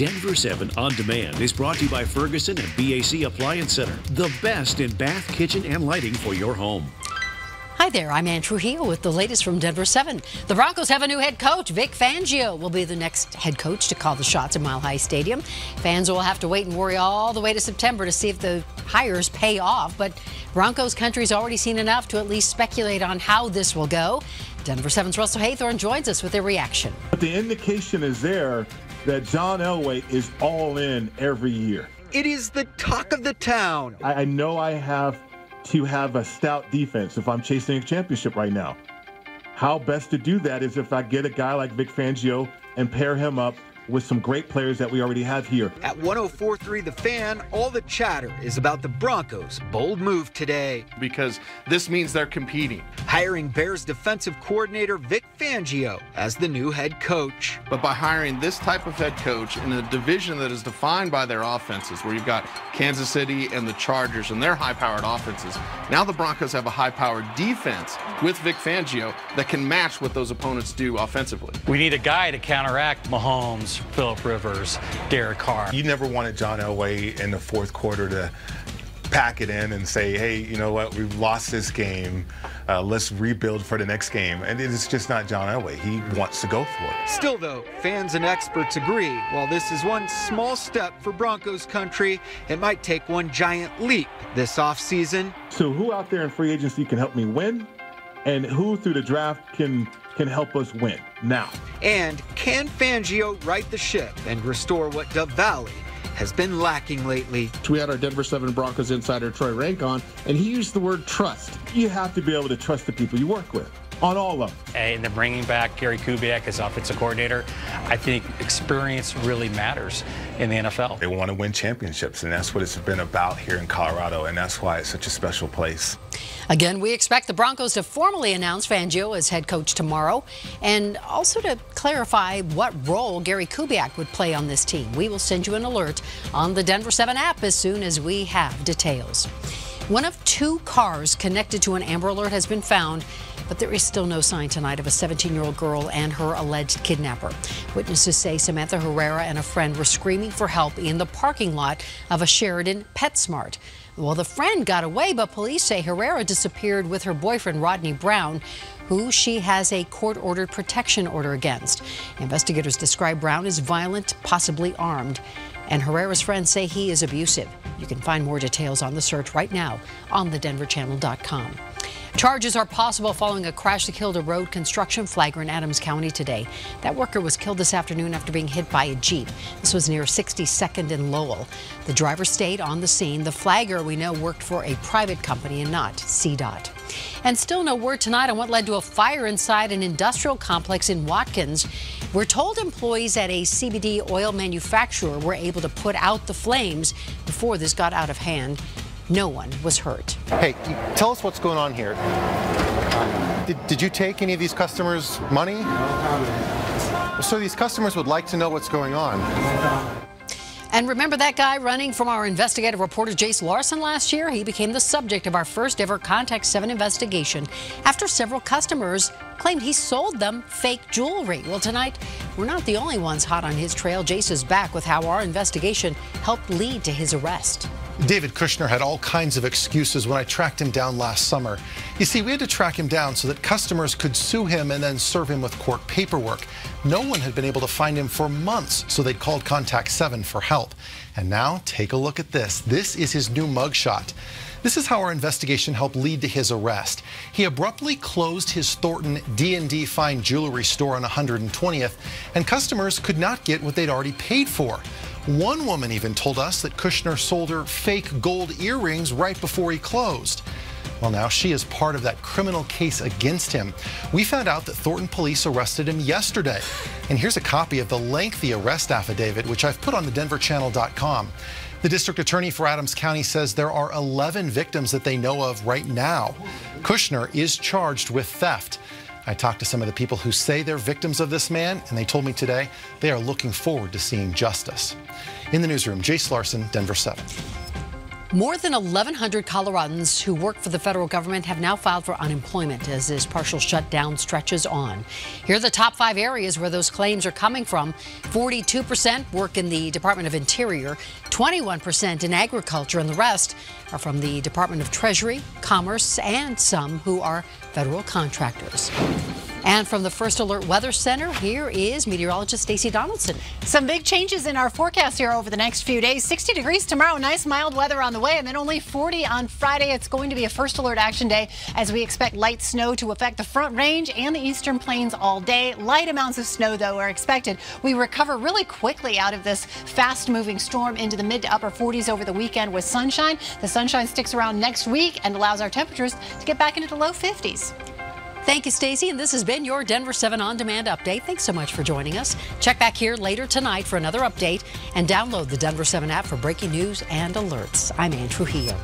Denver 7 On Demand is brought to you by Ferguson and BAC Appliance Center, the best in bath, kitchen, and lighting for your home. Hi there, I'm Ann Trujillo with the latest from Denver 7. The Broncos have a new head coach. Vic Fangio will be the next head coach to call the shots at Mile High Stadium. Fans will have to wait and worry all the way to September to see if the hires pay off. But Broncos country's already seen enough to at least speculate on how this will go. Denver 7's Russell Haythorne joins us with their reaction. But the indication is there that John Elway is all in every year. It is the talk of the town. I know I have to have a stout defense if I'm chasing a championship right now. How best to do that is if I get a guy like Vic Fangio and pair him up with some great players that we already have here. At 104.3 The Fan, all the chatter is about the Broncos' bold move today. Because this means they're competing. Hiring Bears defensive coordinator Vic Fangio as the new head coach. But by hiring this type of head coach in a division that is defined by their offenses, where you've got Kansas City and the Chargers and their high-powered offenses, now the Broncos have a high-powered defense with Vic Fangio that can match what those opponents do offensively. We need a guy to counteract Mahomes, Phillip Rivers, Derek Carr. You never wanted John Elway in the fourth quarter to pack it in and say, hey, you know what, we've lost this game. Let's rebuild for the next game. And it's just not John Elway. He wants to go for it. Still, though, fans and experts agree, while this is one small step for Broncos country, it might take one giant leap this offseason. So who out there in free agency can help me win? And who through the draft can help us win now? And can Fangio right the ship and restore what Dove Valley has been lacking lately? We had our Denver 7 Broncos insider Troy Rank on, and he used the word trust. You have to be able to trust the people you work with on all of them. And then bringing back Gary Kubiak as offensive coordinator, I think experience really matters in the NFL. They want to win championships, and that's what it's been about here in Colorado, and that's why it's such a special place. Again, we expect the Broncos to formally announce Fangio as head coach tomorrow, and also to clarify what role Gary Kubiak would play on this team. We will send you an alert on the Denver 7 app as soon as we have details. One of 2 cars connected to an Amber Alert has been found, but there is still no sign tonight of a 17-year-old girl and her alleged kidnapper. Witnesses say Samantha Herrera and a friend were screaming for help in the parking lot of a Sheridan PetSmart. Well, the friend got away, but police say Herrera disappeared with her boyfriend, Rodney Brown, who she has a court-ordered protection order against. Investigators describe Brown as violent, possibly armed, and Herrera's friends say he is abusive. You can find more details on the search right now on thedenverchannel.com. Charges are possible following a crash that killed a road construction flagger in Adams County today. That worker was killed this afternoon after being hit by a Jeep. This was near 62nd and Lowell. The driver stayed on the scene. The flagger, we know, worked for a private company and not CDOT. And still no word tonight on what led to a fire inside an industrial complex in Watkins. We're told employees at a CBD oil manufacturer were able to put out the flames before this got out of hand. No one was hurt. Hey, tell us what's going on here. Did you take any of these customers' money? So these customers would like to know what's going on. And remember that guy running from our investigative reporter Jace Larson last year? He became the subject of our first ever Contact 7 investigation after several customers claimed he sold them fake jewelry. Well, tonight, we're not the only ones hot on his trail. Jace is back with how our investigation helped lead to his arrest. David Kushner had all kinds of excuses when I tracked him down last summer. You see, we had to track him down so that customers could sue him and then serve him with court paperwork. No one had been able to find him for months, so they'd called Contact 7 for help. And now, take a look at this. This is his new mugshot. This is how our investigation helped lead to his arrest. He abruptly closed his Thornton D&D fine jewelry store on 120th, and customers could not get what they'd already paid for. One woman even told us that Kushner sold her fake gold earrings right before he closed. Well, now she is part of that criminal case against him. We found out that Thornton police arrested him yesterday. And here's a copy of the lengthy arrest affidavit, which I've put on thedenverchannel.com. The district attorney for Adams County says there are 11 victims that they know of right now. Kushner is charged with theft. I talked to some of the people who say they're victims of this man, and they told me today they are looking forward to seeing justice. In the newsroom, Jace Larson, Denver 7. More than 1,100 Coloradans who work for the federal government have now filed for unemployment as this partial shutdown stretches on. Here are the top 5 areas where those claims are coming from. 42% work in the Department of Interior, 21% in agriculture, and the rest are from the Department of Treasury, Commerce, and some who are federal contractors. And from the First Alert Weather Center, here is meteorologist Stacey Donaldson. Some big changes in our forecast here over the next few days. 60 degrees tomorrow, nice mild weather on the way, and then only 40 on Friday. It's going to be a First Alert action day as we expect light snow to affect the Front Range and the Eastern Plains all day. Light amounts of snow, though, are expected. We recover really quickly out of this fast-moving storm into the mid to upper 40s over the weekend with sunshine. The sunshine sticks around next week and allows our temperatures to get back into the low 50s. Thank you, Stacey, and this has been your Denver 7 On Demand update. Thanks so much for joining us. Check back here later tonight for another update and download the Denver 7 app for breaking news and alerts. I'm Ann Trujillo.